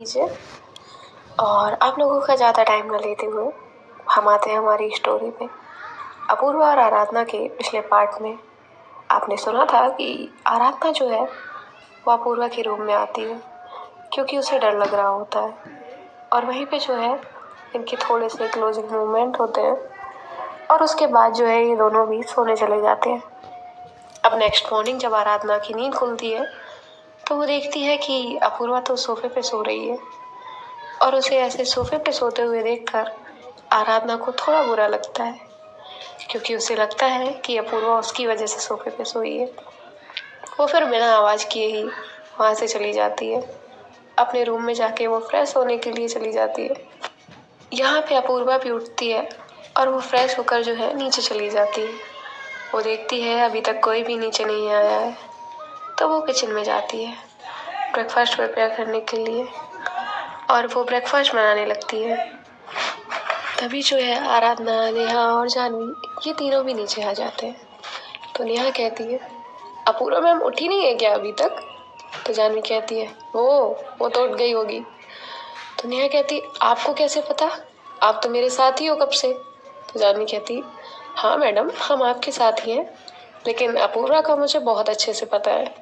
कीजिए। और आप लोगों का ज़्यादा टाइम न लेते हुए हम आते हैं हमारी स्टोरी पे। अपूर्वा और आराधना के पिछले पार्ट में आपने सुना था कि आराधना जो है वो अपूर्वा के रूम में आती है क्योंकि उसे डर लग रहा होता है, और वहीं पे जो है इनके थोड़े से क्लोजिंग मूवमेंट होते हैं और उसके बाद जो है ये दोनों भी सोने चले जाते हैं। अब नेक्स्ट मॉर्निंग जब आराधना की नींद खुलती है तो वो देखती है कि अपूर्वा तो सोफे पे सो रही है, और उसे ऐसे सोफे पे सोते हुए देखकर आराधना को थोड़ा बुरा लगता है क्योंकि उसे लगता है कि अपूर्वा उसकी वजह से सोफे पे सोई है। वो फिर बिना आवाज किए ही वहां से चली जाती है। अपने रूम में जाके वो फ्रेश होने के लिए चली जाती है। यहाँ पे अपूर्वा भी उठती है और वो फ्रेश होकर जो है नीचे चली जाती है। वो देखती है अभी तक कोई भी नीचे नहीं आया है, तो वो किचन में जाती है ब्रेकफास्ट प्रिपेयर करने के लिए, और वो ब्रेकफास्ट बनाने लगती है। तभी जो है आराधना, नेहा और जानवी ये तीनों भी नीचे आ जाते हैं। तो नेहा कहती है, अपूर्वा मैम उठी नहीं है क्या अभी तक? तो जानवी कहती है, वो तो उठ गई होगी। तो नेहा कहती, आपको कैसे पता? आप तो मेरे साथ ही हो कब से। तो जानवी कहती, हाँ मैडम, हम आपके साथ ही हैं, लेकिन अपूर्वा का मुझे बहुत अच्छे से पता है।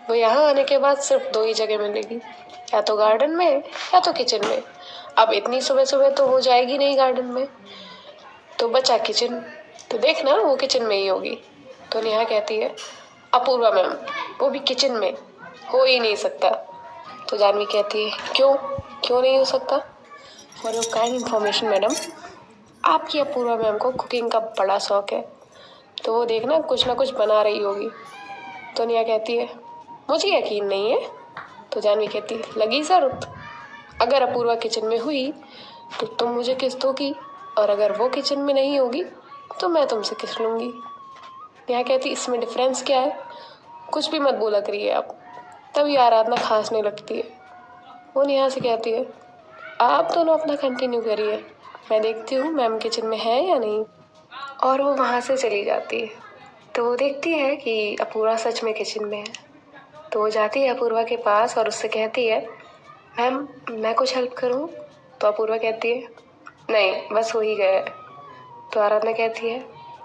वो यहाँ आने के बाद सिर्फ दो ही जगह मिलेगी, या तो गार्डन में या तो किचन में। अब इतनी सुबह सुबह तो वो जाएगी नहीं गार्डन में, तो बचा किचन, तो देखना वो किचन में ही होगी। तो नेहा कहती है, अपूर्वा मैम वो भी किचन में हो ही नहीं सकता। तो जानवी कहती है, क्यों क्यों नहीं हो सकता? For your kind information madam, आपकी अपूर्वा मैम को कुकिंग का बड़ा शौक है, तो वो देखना कुछ ना कुछ बना रही होगी। तो नेहा कहती है, मुझे यकीन नहीं है। तो जानवी कहती है, लगी जरूरत? अगर अपूर्वा किचन में हुई तो तुम मुझे किस दोगी, और अगर वो किचन में नहीं होगी तो मैं तुमसे किस लूंगी। नेहा कहती, इसमें डिफरेंस क्या है? कुछ भी मत बोला करिए आप। तभी आराधना खांसने लगती है। वो नेहा से कहती है, आप दोनों अपना कंटिन्यू करिए, मैं देखती हूँ मैम किचन में है या नहीं। और वो वहां से चली जाती है। तो वो देखती है कि अपूर्वा सच में किचन में है। तो वो जाती है अपूर्वा के पास और उससे कहती है, मैम मैं कुछ हेल्प करूं? तो अपूर्वा कहती है, नहीं बस हो ही गया है। तो आराधना कहती है,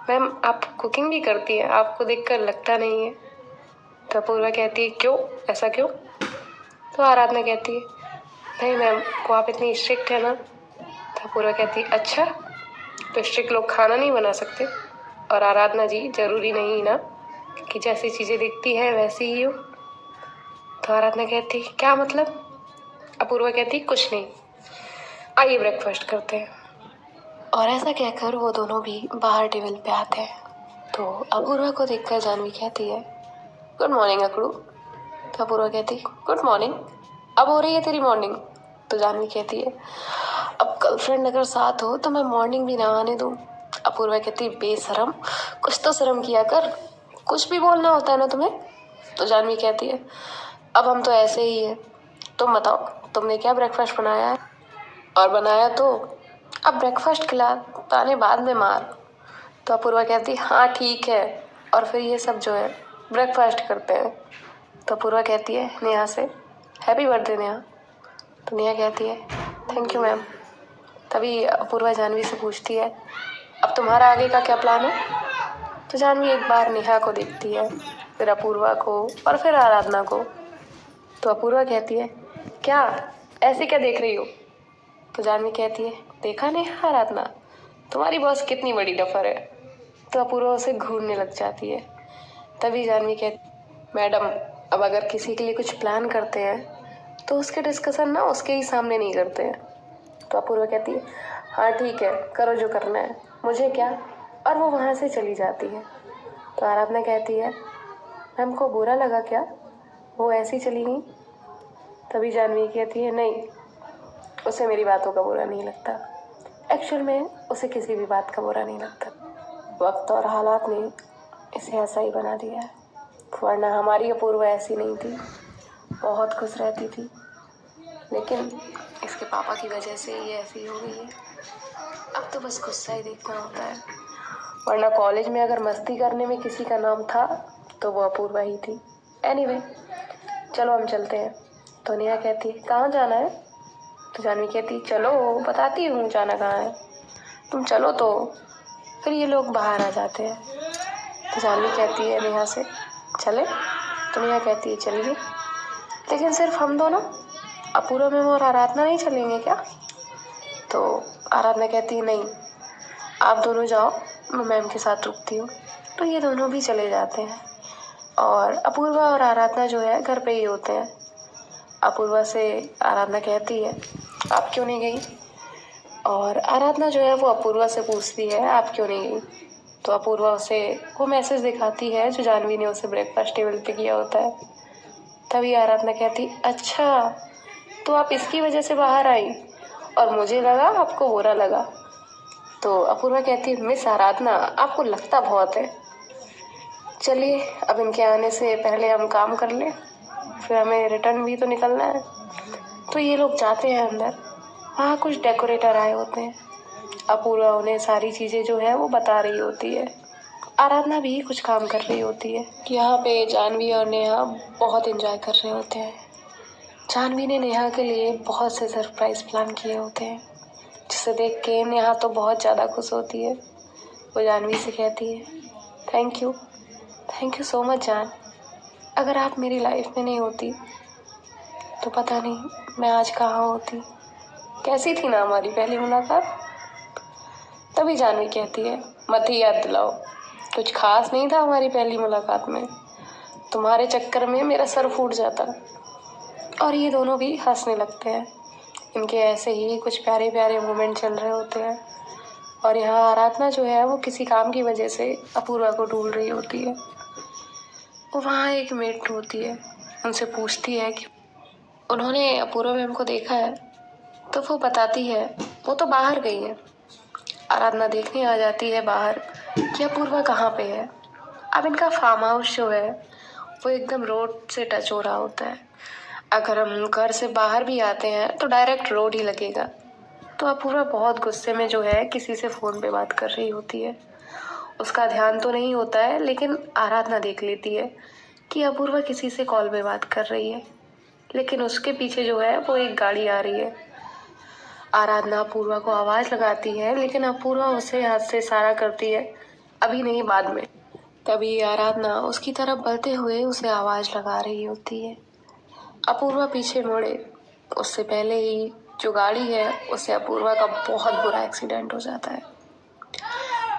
मैम आप कुकिंग भी करती हैं, आपको देखकर लगता नहीं है। तो अपूर्वा कहती है, क्यों, ऐसा क्यों? तो आराधना कहती है, नहीं मैम वो आप इतनी स्ट्रिक्ट है ना। तो अपूर्वा कहती है, अच्छा तो स्ट्रिक्ट लोग खाना नहीं बना सकते? और आराधना जी जरूरी नहीं ना कि जैसी चीजें दिखती है वैसी ही हो। तो आराधना कहती, क्या मतलब? अपूर्वा कहती, कुछ नहीं, आइए ब्रेकफास्ट करते हैं। और ऐसा कहकर वो दोनों भी बाहर टेबल पे आते हैं। तो अपूर्वा को देखकर जानवी कहती है, गुड मॉर्निंग अकड़ू। तो अपूर्वा कहती, गुड मॉर्निंग, अब हो रही है तेरी मॉर्निंग? तो जानवी कहती है, अब गर्लफ्रेंड अगर साथ हो तो मैं मॉर्निंग भी ना आने दूँ। अपूर्वा कहती, बेशरम, कुछ तो शर्म किया कर, कुछ भी बोलना होता है ना तुम्हें। तो जानवी कहती है, अब हम तो ऐसे ही है, तुम बताओ तुमने क्या ब्रेकफास्ट बनाया है? और बनाया तो अब ब्रेकफास्ट खिला, ताने बाद में मार। तो अपूर्वा कहती, हाँ ठीक है, और फिर ये सब जो है ब्रेकफास्ट करते हैं। तो अपूर्वा कहती है नेहा से, हैप्पी बर्थडे नेहा। तो नेहा कहती है, थैंक यू मैम। तभी अपूर्वा जानवी से पूछती है, अब तुम्हारा आगे का क्या प्लान है? तो जानवी एक बार नेहा को देखती है, फिर अपूर्वा को, और फिर आराधना को। तो अपूर्वा कहती है, क्या ऐसे क्या देख रही हो? तो जानवी कहती है, देखा नहीं आराधना, तुम्हारी बॉस कितनी बड़ी डफर है। तो अपूर्वा उसे घूरने लग जाती है। तभी जानवी कहती, मैडम अब अगर किसी के लिए कुछ प्लान करते हैं तो उसके डिस्कशन ना उसके ही सामने नहीं करते हैं। तो अपूर्वा कहती है, हाँ ठीक है, करो जो करना है, मुझे क्या। और वो वहाँ से चली जाती है। तो आराधना कहती है, मैम को बुरा लगा क्या, वो ऐसी चली गई? तभी जानवी कहती है, नहीं, उसे मेरी बातों का बुरा नहीं लगता। एक्चुअल में उसे किसी भी बात का बुरा नहीं लगता, वक्त और हालात ने इसे ऐसा ही बना दिया है, वरना हमारी अपूर्वा ऐसी नहीं थी, बहुत खुश रहती थी, लेकिन इसके पापा की वजह से ये ऐसी हो गई है। अब तो बस गुस्सा ही देखना होता है, वरना कॉलेज में अगर मस्ती करने में किसी का नाम था तो वो अपूर्वा ही थी। एनीवे, चलो हम चलते हैं। तो नेहा कहती है, कहाँ जाना है? तो जानवी कहती चलो बताती हूँ जाना कहाँ है, तुम चलो तो। फिर ये लोग बाहर आ जाते हैं। तो जानवी कहती है नेहा से चले, तो नेहा कहती है चलिए, लेकिन सिर्फ हम दोनों, अपूर्वा मैम और आराधना नहीं चलेंगे क्या? तो आराधना कहती है नहीं, आप दोनों जाओ, मैं मैम के साथ रुकती हूँ। तो ये दोनों भी चले जाते हैं और अपूर्वा और आराधना जो है घर पे ही होते हैं। अपूर्वा से आराधना कहती है आप क्यों नहीं गई, और आराधना जो है वो अपूर्वा से पूछती है आप क्यों नहीं गई। तो अपूर्वा उसे वो मैसेज दिखाती है जो जानवी ने उसे ब्रेकफास्ट टेबल पे किया होता है। तभी आराधना कहती अच्छा, तो आप इसकी वजह से बाहर आई और मुझे लगा आपको बुरा लगा। तो अपूर्वा कहती मिस आराधना आपको लगता बहुत है, चलिए अब इनके आने से पहले हम काम कर लें, फिर हमें रिटर्न भी तो निकलना है। तो ये लोग जाते हैं अंदर, वहाँ कुछ डेकोरेटर आए होते हैं। अपूर्वा उन्हें सारी चीज़ें जो है वो बता रही होती है। आराधना भी कुछ काम कर रही होती है। यहाँ पे जानवी और नेहा बहुत एंजॉय कर रहे होते हैं। जानवी ने नेहा के लिए बहुत से सरप्राइज प्लान किए होते हैं, जिसे देख के नेहा तो बहुत ज़्यादा खुश होती है। वो जानवी से कहती है थैंक यू सो मच जान, अगर आप मेरी लाइफ में नहीं होती तो पता नहीं मैं आज कहाँ होती। कैसी थी ना हमारी पहली मुलाकात? तभी जानवी कहती है मत ही याद दिलाओ, कुछ खास नहीं था हमारी पहली मुलाकात में, तुम्हारे चक्कर में मेरा सर फूट जाता। और ये दोनों भी हंसने लगते हैं। इनके ऐसे ही कुछ प्यारे प्यारे मोमेंट चल रहे होते हैं। और यहाँ आराधना जो है वो किसी काम की वजह से अपूर्वा को ढूंढ रही होती है। वो वहाँ एक मेट होती है, उनसे पूछती है कि उन्होंने अपूर्वा मैम को देखा है। तो वो बताती है वो तो बाहर गई है। आराधना देखने आ जाती है बाहर कि अपूर्वा कहाँ पे है। अब इनका फार्म हाउस जो है वो एकदम रोड से टच हो रहा होता है। अगर हम घर से बाहर भी आते हैं तो डायरेक्ट रोड ही लगेगा। तो अपूर्वा बहुत गुस्से में जो है किसी से फ़ोन पे बात कर रही होती है। उसका ध्यान तो नहीं होता है, लेकिन आराधना देख लेती है कि अपूर्वा किसी से कॉल पे बात कर रही है, लेकिन उसके पीछे जो है वो एक गाड़ी आ रही है। आराधना अपूर्वा को आवाज़ लगाती है, लेकिन अपूर्वा उसे हाथ से इशारा करती है अभी नहीं बाद में। तभी आराधना उसकी तरफ बढ़ते हुए उसे आवाज़ लगा रही होती है। अपूर्वा पीछे मुड़े उससे पहले ही जो गाड़ी है उससे अपूर्वा का बहुत बुरा एक्सीडेंट हो जाता है।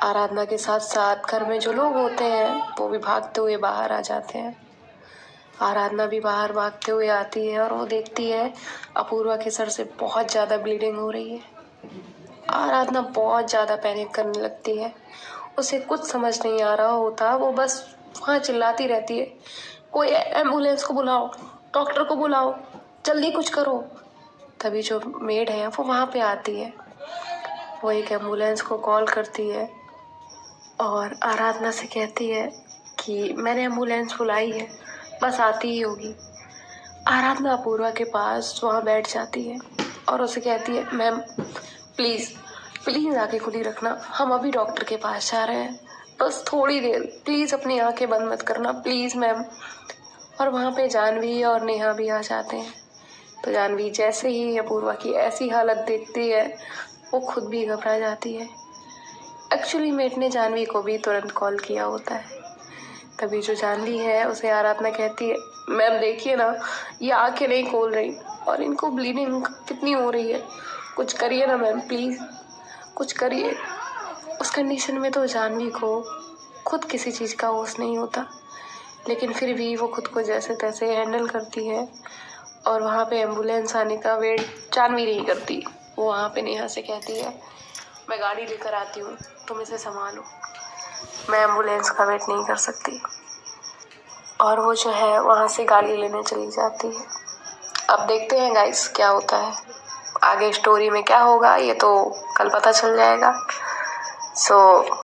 आराधना के साथ साथ घर में जो लोग होते हैं वो भी भागते हुए बाहर आ जाते हैं। आराधना भी बाहर भागते हुए आती है और वो देखती है अपूर्वा के सर से बहुत ज़्यादा ब्लीडिंग हो रही है। आराधना बहुत ज़्यादा पैनिक करने लगती है। उसे कुछ समझ नहीं आ रहा होता, वो बस वहाँ चिल्लाती रहती है कोई एम्बुलेंस को बुलाओ, डॉक्टर को बुलाओ, जल्दी कुछ करो। तभी जो मेड है वो वहाँ पे आती है। वो एक एम्बुलेंस को कॉल करती है और आराधना से कहती है कि मैंने एम्बुलेंस बुलाई है, बस आती ही होगी। आराधना अपूर्वा के पास वहाँ बैठ जाती है और उसे कहती है मैम प्लीज़ आंखें खुली रखना, हम अभी डॉक्टर के पास जा रहे हैं, बस थोड़ी देर, प्लीज़ अपनी आंखें बंद मत करना प्लीज़ मैम। और वहाँ पे जानवी और नेहा भी आ जाते हैं। तो जानवी जैसे ही अपूर्वा की ऐसी हालत देखती है वो खुद भी घबरा जाती है। एक्चुअली मेट ने जानवी को भी तुरंत कॉल किया होता है। तभी जो जानवी है उसे आराधना कहती है मैम देखिए ना, ये आंखें नहीं खोल रही और इनको ब्लीडिंग कितनी हो रही है, कुछ करिए ना मैम, प्लीज़ कुछ करिए। उस कंडीशन में तो जानवी को खुद किसी चीज़ का होश नहीं होता, लेकिन फिर भी वो खुद को जैसे तैसे हैंडल करती है। और वहाँ पे एम्बुलेंस आने का वेट जानवी नहीं करती। वो वहाँ पे नेहा से कहती है मैं गाड़ी लेकर आती हूँ, तुम इसे संभालो, मैं एम्बुलेंस का वेट नहीं कर सकती। और वो जो है वहाँ से गाड़ी लेने चली जाती है। अब देखते हैं गाइस क्या होता है आगे, स्टोरी में क्या होगा ये तो कल पता चल जाएगा। सो